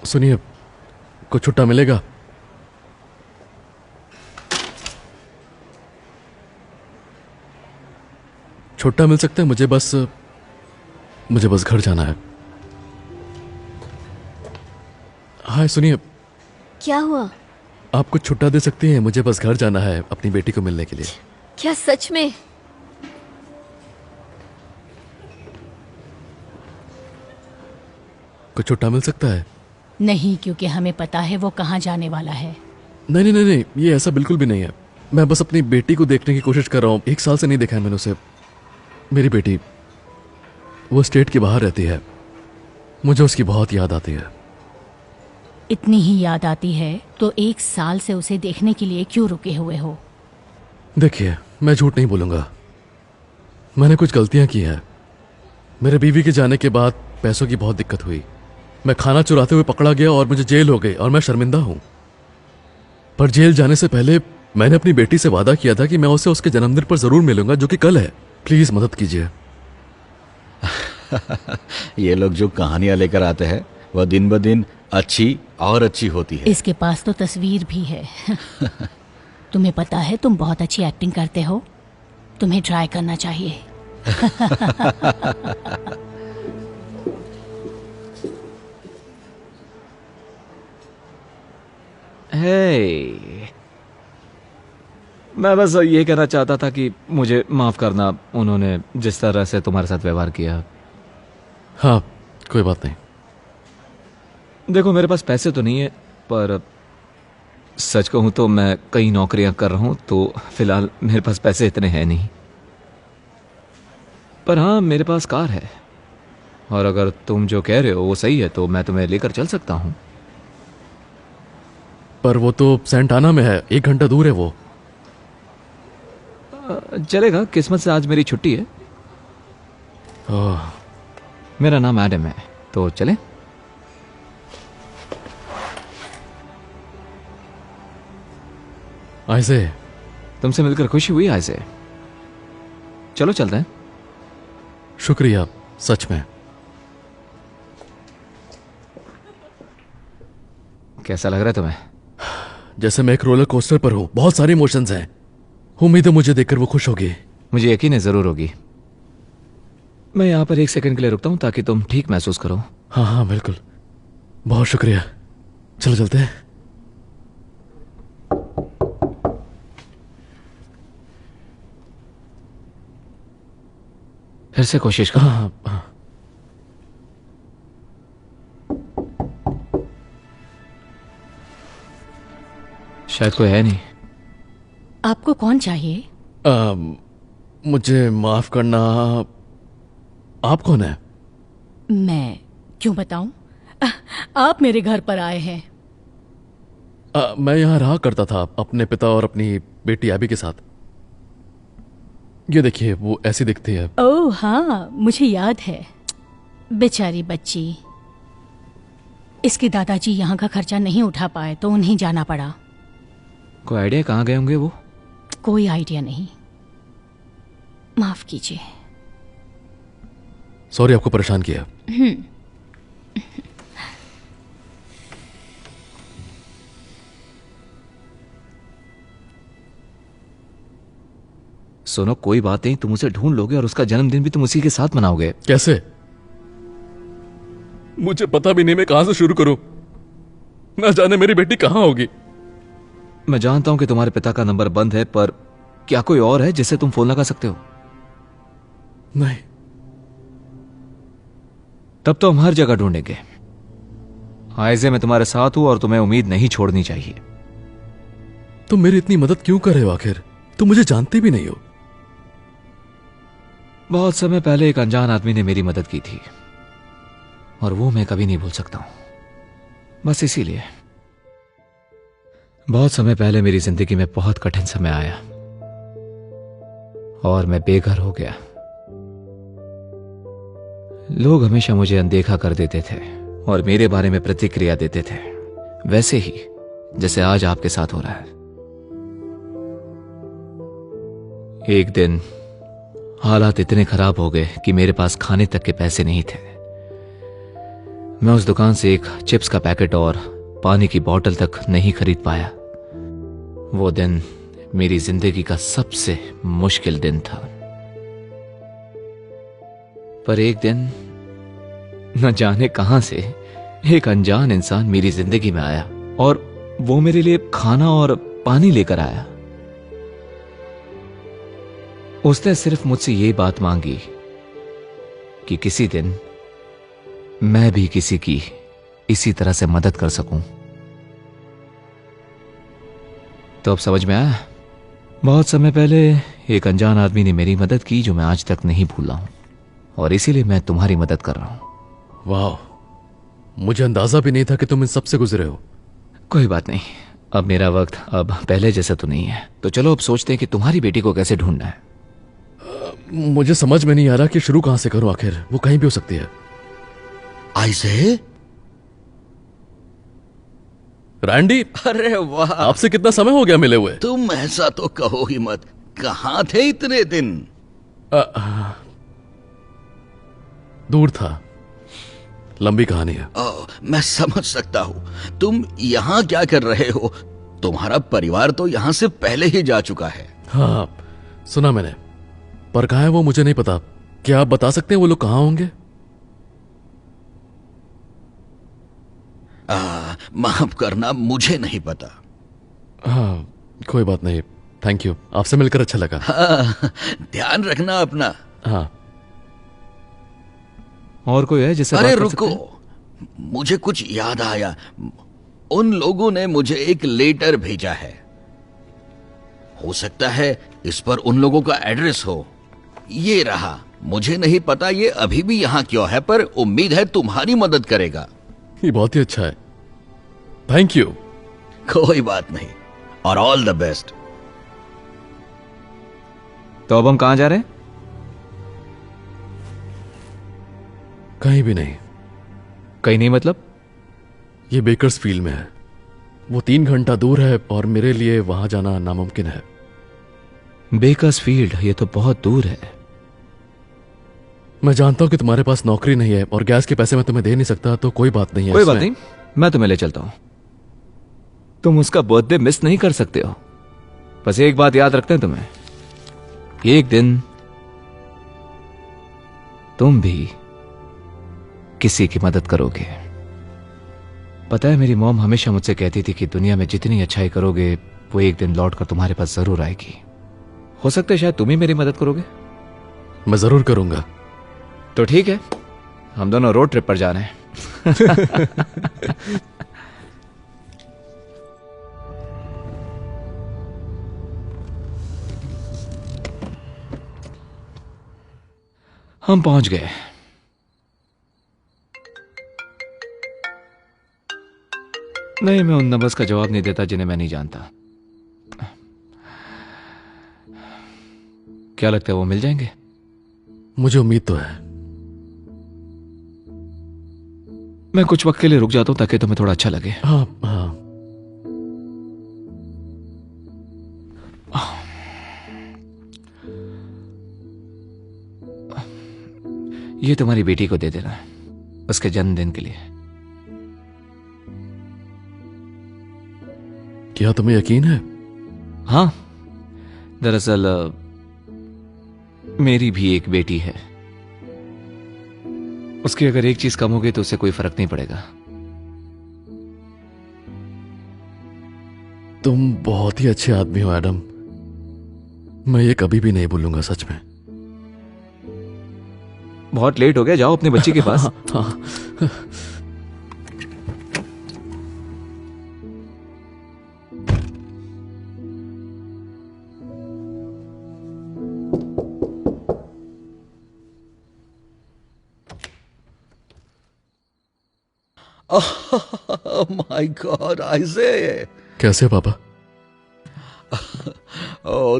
सुनिए, कुछ छुट्टा मिलेगा? छुट्टा मिल सकता है? मुझे बस घर जाना है। हाय सुनिए, क्या हुआ? आप कुछ छुट्टा दे सकती हैं? मुझे बस घर जाना है अपनी बेटी को मिलने के लिए। क्या सच में? कुछ छुट्टा मिल सकता है? नहीं, क्योंकि हमें पता है वो कहाँ जाने वाला है। नहीं नहीं नहीं नहीं, ये ऐसा बिल्कुल भी नहीं है। मैं बस अपनी बेटी को देखने की कोशिश कर रहा हूँ। 1 साल से नहीं देखा है मैंने उसे। मेरी बेटी, वो स्टेट के बाहर रहती है। मुझे उसकी बहुत याद आती है। इतनी ही याद आती है तो 1 साल से उसे देखने के लिए क्यों रुके हुए हो? देखिए, मैं झूठ नहीं बोलूंगा, मैंने कुछ गलतियां की हैं। मेरे बीवी के जाने के बाद पैसों की बहुत दिक्कत हुई। मैं खाना चुराते हुए पकड़ा गया और मुझे जेल हो गई और मैं शर्मिंदा हूं। पर जेल जाने से पहले मैंने अपनी बेटी से वादा किया था कि मैं उसे उसके जन्मदिन पर जरूर मिलूंगा, जो कि कल है। प्लीज मदद कीजिए। ये लोग जो कहानियां लेकर आते हैं वह दिन ब दिन अच्छी और अच्छी होती है। इसके पास तो तस्वीर भी है। तुम्हें पता है तुम बहुत अच्छी एक्टिंग करते हो, तुम्हें ट्राई करना चाहिए। हे, मैं बस ये कहना चाहता था कि मुझे माफ करना, उन्होंने जिस तरह से तुम्हारे साथ व्यवहार किया। हाँ, कोई बात नहीं। देखो, मेरे पास पैसे तो नहीं है, पर सच कहूं तो मैं कई नौकरियां कर रहा हूं, तो फिलहाल मेरे पास पैसे इतने हैं नहीं। पर हाँ, मेरे पास कार है, और अगर तुम जो कह रहे हो वो सही है तो मैं तुम्हें लेकर चल सकता हूं। पर वो तो सेंटाना में है, 1 घंटा दूर है वो। चलेगा, किस्मत से आज मेरी छुट्टी है। ओह, मेरा नाम एडम है, तो चले। ऐसे तुमसे मिलकर खुशी हुई ऐसे। चलो चलते हैं। शुक्रिया, सच में। कैसा लग रहा है तुम्हें? जैसे मैं एक रोलर कोस्टर पर हूं, बहुत सारे इमोशंस हैं। उम्मीद है मुझे देखकर वो खुश होगी। मुझे यकीन है जरूर होगी। मैं यहाँ पर 1 सेकंड के लिए रुकता हूँ ताकि तुम ठीक महसूस करो। हाँ हाँ बिल्कुल, बहुत शुक्रिया। चलो चलते हैं। फिर से कोशिश करो। हाँ हाँ। शायद कोई है नहीं। आपको कौन चाहिए? मुझे माफ करना, आप कौन है? मैं क्यों बताऊं? आप मेरे घर पर आए हैं। मैं यहाँ रहा करता था अपने पिता और अपनी बेटी एबी के साथ। ये देखिए, वो ऐसी दिखती है। ओह हाँ, मुझे याद है। बेचारी बच्ची। इसके दादाजी यहाँ का खर्चा नहीं उठा पाए तो उन्हें जाना पड़ा। कोई आइडिया कहाँ गए होंगे वो? कोई आइडिया नहीं। माफ कीजिए। सॉरी आपको परेशान किया। सुनो, कोई बात नहीं, तुम उसे ढूंढ लोगे और उसका जन्मदिन भी तुम उसी के साथ मनाओगे। कैसे? मुझे पता भी नहीं मैं कहां से शुरू करूं। ना जाने मेरी बेटी कहां होगी। मैं जानता हूं कि तुम्हारे पिता का नंबर बंद है, पर क्या कोई और है जिससे तुम फोन लगा सकते हो? नहीं। तब तो हम हर जगह ढूंढेंगे। आइज़े, मैं तुम्हारे साथ हूं और तुम्हें उम्मीद नहीं छोड़नी चाहिए। तुम मेरी इतनी मदद क्यों कर रहे हो? आखिर तुम मुझे जानते भी नहीं हो। बहुत समय पहले एक अनजान आदमी ने मेरी मदद की थी, और वो मैं कभी नहीं भूल सकता हूं। बस इसीलिए। बहुत समय पहले मेरी जिंदगी में बहुत कठिन समय आया और मैं बेघर हो गया। लोग हमेशा मुझे अनदेखा कर देते थे और मेरे बारे में प्रतिक्रिया देते थे, वैसे ही जैसे आज आपके साथ हो रहा है। एक दिन हालात इतने खराब हो गए कि मेरे पास खाने तक के पैसे नहीं थे। मैं उस दुकान से एक चिप्स का पैकेट और पानी की बोतल तक नहीं खरीद पाया। वो दिन मेरी जिंदगी का सबसे मुश्किल दिन था। पर एक दिन न जाने कहां से एक अनजान इंसान मेरी जिंदगी में आया और वो मेरे लिए खाना और पानी लेकर आया। उसने सिर्फ मुझसे ये बात मांगी कि किसी दिन मैं भी किसी की इसी तरह से मदद कर सकूं। तो अब समझ में आया, बहुत समय पहले एक अनजान आदमी ने मेरी मदद की जो मैं आज तक नहीं भूला हूं, और इसीलिए मैं तुम्हारी मदद कर रहा हूं। वाह, मुझे अंदाजा भी नहीं था कि तुम इन सब से गुजरे हो। कोई बात नहीं, अब मेरा वक्त अब पहले जैसा तो नहीं है। तो चलो अब सोचते हैं कि तुम्हारी बेटी को कैसे ढूंढना है। मुझे समझ में नहीं आ रहा कि शुरू कहां से करूं। आखिर वो कहीं भी हो सकती है। ऐसे? रैंडी, अरे वाह, आपसे कितना समय हो गया मिले हुए? तुम ऐसा तो कहो ही मत। कहाँ थे इतने दिन? दूर था, लंबी कहानी है। मैं समझ सकता हूँ। तुम यहाँ क्या कर रहे हो? तुम्हारा परिवार तो यहाँ से पहले ही जा चुका है। हाँ, सुना मैंने, पर कहाँ है वो मुझे नहीं पता। क्या आप बता सकते हैं वो लोग कहाँ होंगे? माफ करना, मुझे नहीं पता। हाँ, कोई बात नहीं। थैंक यू, आपसे मिलकर अच्छा लगा। ध्यान रखना अपना। हाँ। और कोई है जिससे अरे बात कर रुको, सकते हैं? मुझे कुछ याद आया। उन लोगों ने मुझे एक लेटर भेजा है। हो सकता है इस पर उन लोगों का एड्रेस हो। ये रहा। मुझे नहीं पता ये अभी भी यहाँ क्यों है, पर उम्मीद है तुम्हारी मदद करेगा। ये बहुत ही अच्छा है, थैंक यू। कोई बात नहीं, और ऑल द बेस्ट। तो अब हम कहां जा रहे हैं? कहीं भी नहीं। कहीं नहीं मतलब? ये बेकर्स फील्ड में है। वो 3 घंटा दूर है और मेरे लिए वहां जाना नामुमकिन है। बेकर्स फील्ड, ये तो बहुत दूर है। मैं जानता हूं कि तुम्हारे पास नौकरी नहीं है और गैस के पैसे मैं तुम्हें दे नहीं सकता, तो कोई बात नहीं है। कोई बात नहीं, मैं तुम्हें ले चलता हूं। तुम उसका बर्थडे मिस नहीं कर सकते हो। बस एक बात याद रखते हैं तुम्हें, एक दिन तुम भी किसी की मदद करोगे। पता है, मेरी मॉम हमेशा मुझसे कहती थी कि दुनिया में जितनी अच्छाई करोगे वो एक दिन लौट कर तुम्हारे पास जरूर आएगी। हो सकता है शायद तुम ही मेरी मदद करोगे। मैं जरूर करूंगा। तो ठीक है, हम दोनों रोड ट्रिप पर जा रहे हैं। हम पहुंच गए। नहीं, मैं उन नंबर्स का जवाब नहीं देता जिन्हें मैं नहीं जानता। क्या लगता है वो मिल जाएंगे? मुझे उम्मीद तो है। मैं कुछ वक्त के लिए रुक जाता हूं ताकि तुम्हें थोड़ा अच्छा लगे। हाँ हाँ। ये तुम्हारी बेटी को दे देना, उसके जन्मदिन के लिए। क्या तुम्हें यकीन है? हाँ, दरअसल मेरी भी एक बेटी है। उसकी अगर एक चीज कम हो गई तो उससे कोई फर्क नहीं पड़ेगा। तुम बहुत ही अच्छे आदमी हो एडम। मैं ये कभी भी नहीं भूलूंगा, सच में। बहुत लेट हो गया, जाओ अपने बच्ची के पास। हाँ। माय गॉड, आइज़े। कैसे पापा?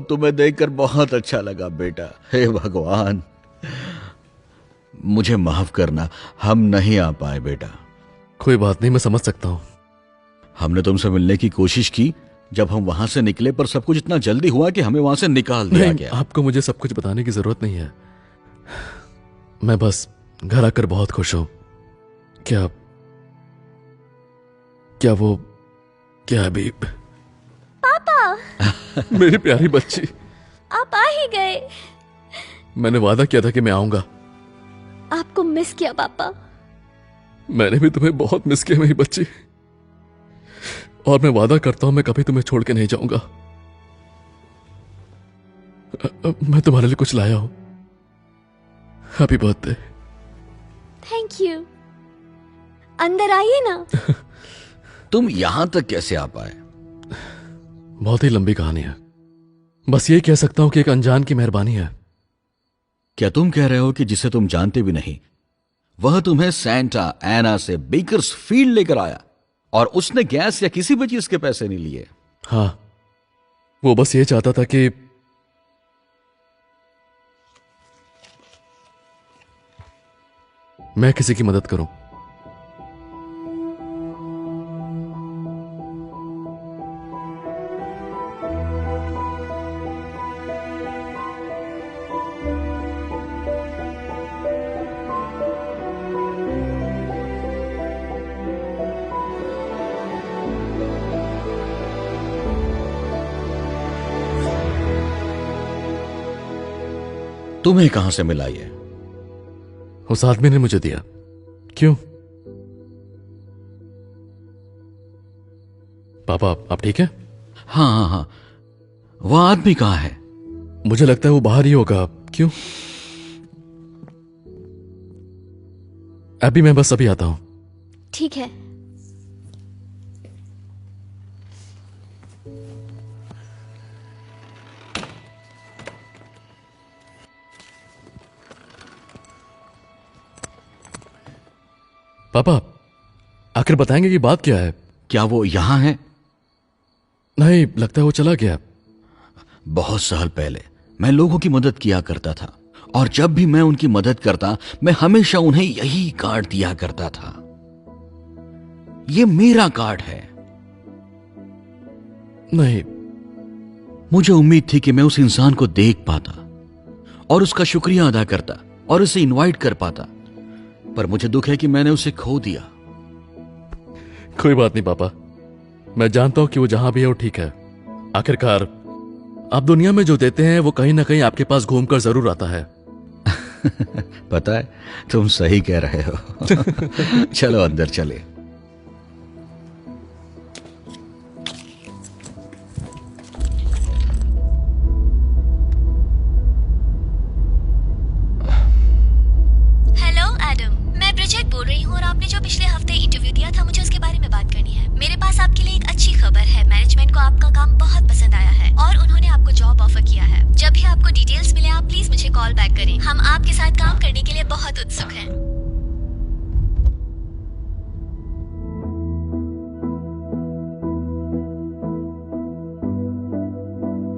तुम्हें देखकर बहुत अच्छा लगा बेटा। हे भगवान, मुझे माफ करना, हम नहीं आ पाए बेटा। कोई बात नहीं, मैं समझ सकता हूं। हमने तुमसे मिलने की कोशिश की जब हम वहां से निकले, पर सब कुछ इतना जल्दी हुआ कि हमें वहां से निकाल दिया गया। आपको मुझे सब कुछ बताने की जरूरत नहीं है। मैं बस घर आकर बहुत खुश हूं। क्या क्या अभी पापा मेरी प्यारी बच्ची, आप आ ही गए। मैंने वादा किया था कि मैं आऊंगा। आपको मिस किया पापा। मैंने भी तुम्हें बहुत मिस किया मेरी बच्ची, और मैं वादा करता हूं मैं कभी तुम्हें छोड़ के नहीं जाऊंगा। मैं तुम्हारे लिए कुछ लाया हूं। Happy birthday. Thank you. अंदर आइए ना। तुम यहां तक कैसे आ पाए? बहुत ही लंबी कहानी है, बस ये कह सकता हूं कि एक अनजान की मेहरबानी है। क्या तुम कह रहे हो कि जिसे तुम जानते भी नहीं वह तुम्हें सेंटा एना से बेकर्सफील्ड लेकर आया और उसने गैस या किसी भी चीज के पैसे नहीं लिए? हाँ, वो बस ये चाहता था कि मैं किसी की मदद करूं। तुम्हें कहां से मिला ये? उस आदमी ने मुझे दिया। क्यों पापा, आप ठीक हैं? हाँ हाँ हाँ, वह आदमी कहां है? मुझे लगता है वो बाहर ही होगा। क्यों? अभी मैं बस अभी आता हूं। ठीक है। पापा, आखिर बताएंगे कि बात क्या है? क्या वो यहां है? नहीं, लगता है वो चला गया। बहुत साल पहले मैं लोगों की मदद किया करता था, और जब भी मैं उनकी मदद करता मैं हमेशा उन्हें यही कार्ड दिया करता था। ये मेरा कार्ड है। नहीं, मुझे उम्मीद थी कि मैं उस इंसान को देख पाता और उसका शुक्रिया अदा करता और उसे इनवाइट कर पाता, पर मुझे दुख है कि मैंने उसे खो दिया। कोई बात नहीं पापा, मैं जानता हूं कि वो जहां भी है वो ठीक है। आखिरकार आप दुनिया में जो देते हैं वो कहीं ना कहीं आपके पास घूमकर जरूर आता है। पता है, तुम सही कह रहे हो। चलो अंदर चले। हेलो एडम, मैं ब्रिजेट बोल रही हूँ और आपने जो पिछले हफ्ते इंटरव्यू दिया था मुझे उसके बारे में बात करनी है। मेरे पास आपके लिए एक अच्छी खबर है। मैनेजमेंट को आपका काम बहुत पसंद आया है और उन्होंने आपको जॉब ऑफर किया है। जब भी आपको डिटेल्स मिले आप प्लीज मुझे कॉल बैक करें। हम आपके साथ काम करने के लिए बहुत उत्सुक हैं।